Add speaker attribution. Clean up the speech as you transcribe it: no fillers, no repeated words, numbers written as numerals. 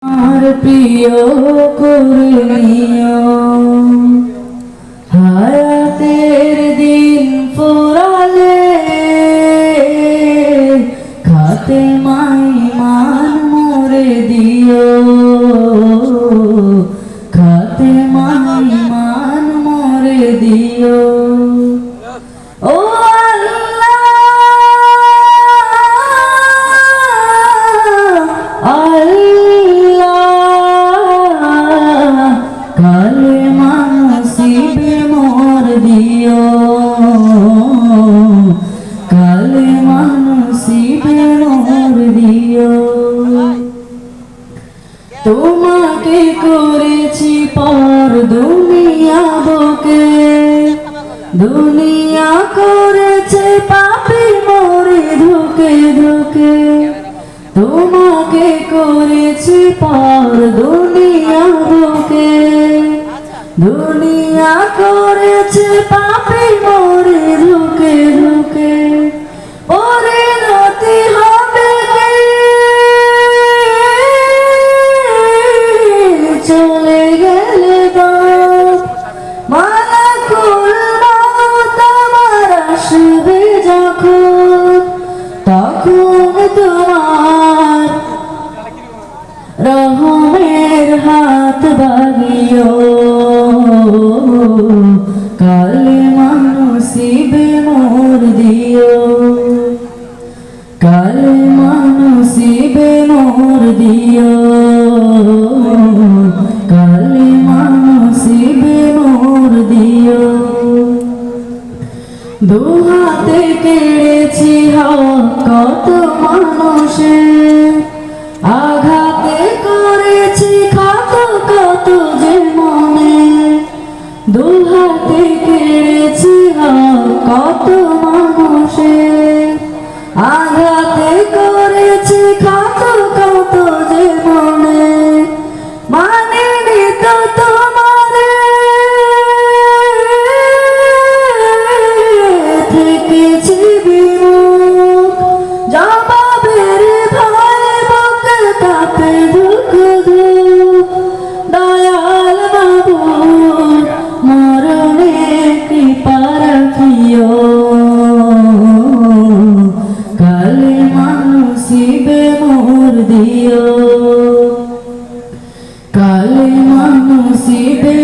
Speaker 1: আর প্রিয় করলিও হায়াতের দিন ফুরালে খাতে মাই মান মোরে দিও খাতে মাই মান মোরে দিও ও তোমাকে করেছি পর দুনিয়া বুকে দুনিয়া করেছে পাপী মরে ধুকে ধুকে তোমাকে করেছি পর দুনিয়া বুকে দুনিয়া করেছে পাপী মরে ধুকে ধুকে পরিণতি হবে চলে গেলে মালাকুল মউত আমার আসবে যখন তখন তোমার রহমের হাত বাড়িও কালেমা নসিবে মোর দিও কালেমা নসিবে মোর দিও কালেমা নসিবে মোর দিও দুহাতে কেড়েছি হক কত মানুষের আঘাতে করেছি কত কত যে মনে দুহাতে কেড়েছি হক কত মানুষের আঘাতে করেছি কত কত যে মনে মানিনি তো তোমারে থেকেছি বিমুখ জবাবের ভয়ে বুক কাঁপে দুঃখ দুঃখ দয়াল মাবুদ মরণে কৃপা রাখিও কালেমা নসিবে মোর দিও কালেমা নসিবে